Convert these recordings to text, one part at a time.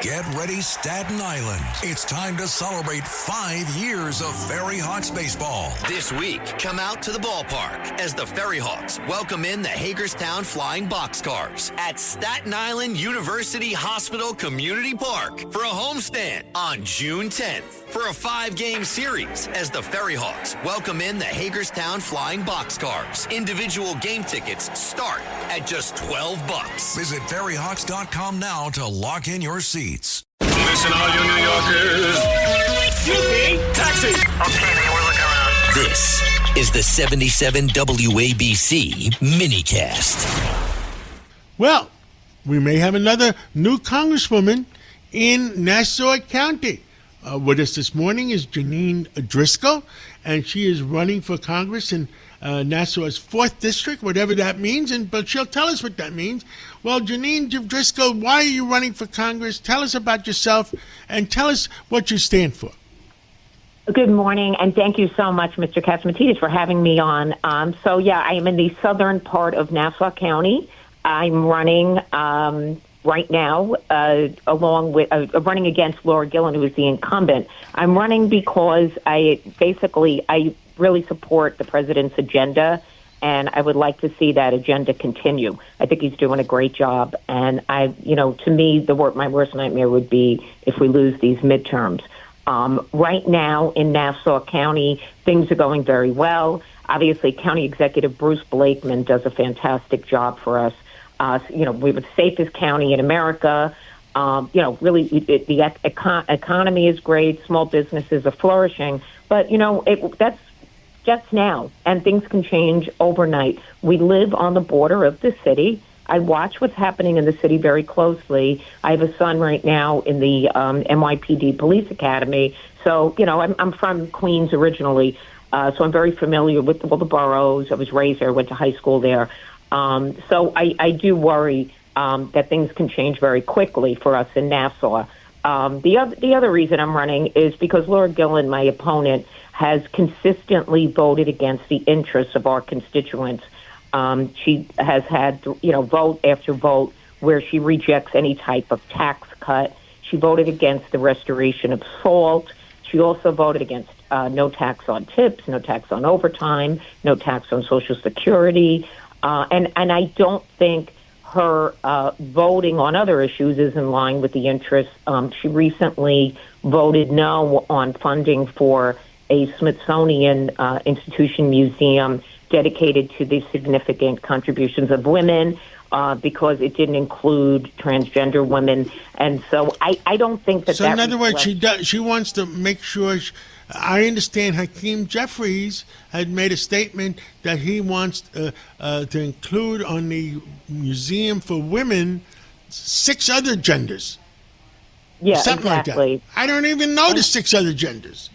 Get ready, Staten Island. It's time to celebrate 5 years of Ferry Hawks baseball. This week, come out to the ballpark as the Ferry Hawks welcome in the Hagerstown Flying Boxcars at Staten Island University Hospital Community Park for a homestand on June 10th. For a 5-game series as the Ferry Hawks welcome in the Hagerstown Flying Boxcars. Individual game tickets start at just $12. Visit ferryhawks.com now to lock in your seats. Listen, all you New Yorkers. Taxi! Okay, man, we're looking around. This is the 77 WABC minicast. Well, we may have another new congresswoman in Nassau County. With us this morning is Jeanine Driscoll, and she is running for Congress in Nassau's 4th District, whatever that means, but she'll tell us what that means. Well, Jeanine Driscoll, why are you running for Congress? Tell us about yourself, and tell us what you stand for. Good morning, and thank you so much, Mr. Katsimatidis, for having me on. I am in the southern part of Nassau County. I'm running right now, along with running against Laura Gillen, who is the incumbent. I'm running because I really support the president's agenda, and I would like to see that agenda continue. I think he's doing a great job, and to me, my worst nightmare would be if we lose these midterms. Right now in Nassau County, things are going very well. Obviously, County Executive Bruce Blakeman does a fantastic job for us. We have the safest county in America. Really, the economy is great. Small businesses are flourishing. But, that's just now, and things can change overnight. We live on the border of the city. I watch what's happening in the city very closely. I have a son right now in the NYPD Police Academy. So, I'm from Queens originally, so I'm very familiar with all the boroughs. I was raised there, went to high school there. So I do worry that things can change very quickly for us in Nassau. The other reason I'm running is because Laura Gillen, my opponent, has consistently voted against the interests of our constituents. She has had, vote after vote where she rejects any type of tax cut. She voted against the restoration of SALT. She also voted against no tax on tips, no tax on overtime, no tax on Social Security. And I don't think her voting on other issues is in line with the interests. She recently voted no on funding for a Smithsonian Institution museum dedicated to the significant contributions of women because it didn't include transgender women. And so I don't think that. So in other words, she wants to make sure. I understand Hakeem Jeffries had made a statement that he wants to include on the Museum for Women 6 other genders. Yeah, something exactly. Like that. I don't even know the 6 other genders.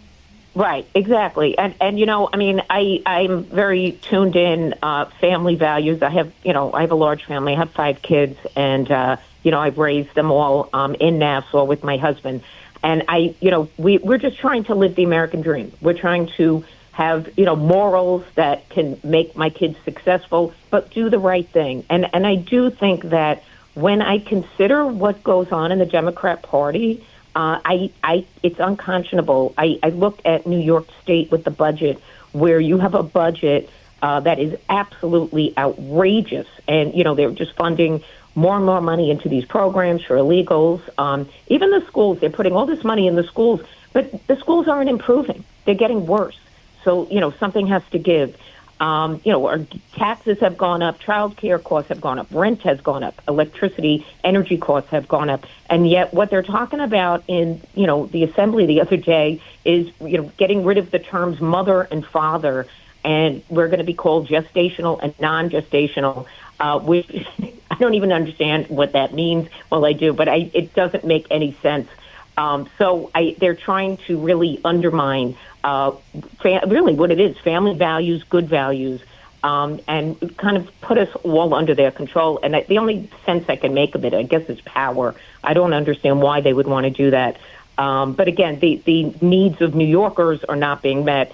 Right, exactly. And I'm very tuned in family values. I have a large family. I have 5 kids, and I've raised them all in Nassau with my husband. And we're just trying to live the American dream. We're trying to have, morals that can make my kids successful, but do the right thing. And I do think that when I consider what goes on in the Democrat Party, it's unconscionable. I look at New York State with the budget, where you have a budget that is absolutely outrageous. And, they're just funding more and more money into these programs for illegals. Even the schools, they're putting all this money in the schools, but the schools aren't improving. They're getting worse. So, something has to give. Our taxes have gone up, child care costs have gone up, rent has gone up, electricity, energy costs have gone up. And yet what they're talking about in, the assembly the other day is, getting rid of the terms mother and father, and we're going to be called gestational and non-gestational, which I don't even understand what that means. Well, I do, but it doesn't make any sense. So they're trying to really undermine really what it is, family values, good values, and kind of put us all under their control. And the only sense I can make of it, I guess, is power. I don't understand why they would want to do that. But again, the needs of New Yorkers are not being met.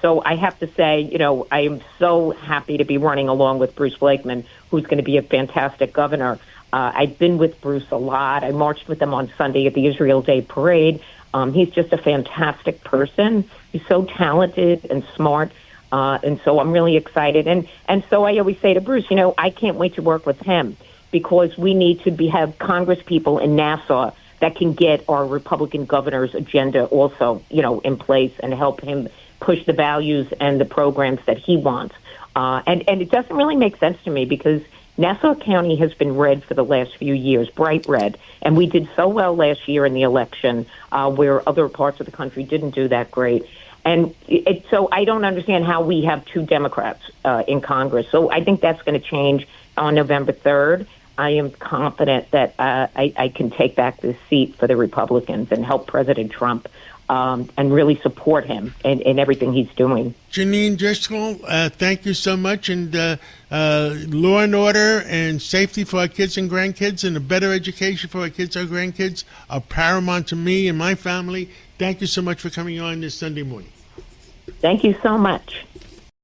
So I have to say, I am so happy to be running along with Bruce Blakeman, who's going to be a fantastic governor. I've been with Bruce a lot. I marched with him on Sunday at the Israel Day Parade. He's just a fantastic person. He's so talented and smart. And so I'm really excited. And so I always say to Bruce, I can't wait to work with him because we need to have Congress people in Nassau that can get our Republican governor's agenda also, in place and help him push the values and the programs that he wants. And it doesn't really make sense to me because Nassau County has been red for the last few years, bright red. And we did so well last year in the election where other parts of the country didn't do that great. And so I don't understand how we have two Democrats in Congress. So I think that's going to change on November 3rd. I am confident that I can take back this seat for the Republicans and help President Trump and really support him in everything he's doing. Jeanine Driscoll, thank you so much. And law and order and safety for our kids and grandkids and a better education for our kids and grandkids are paramount to me and my family. Thank you so much for coming on this Sunday morning. Thank you so much.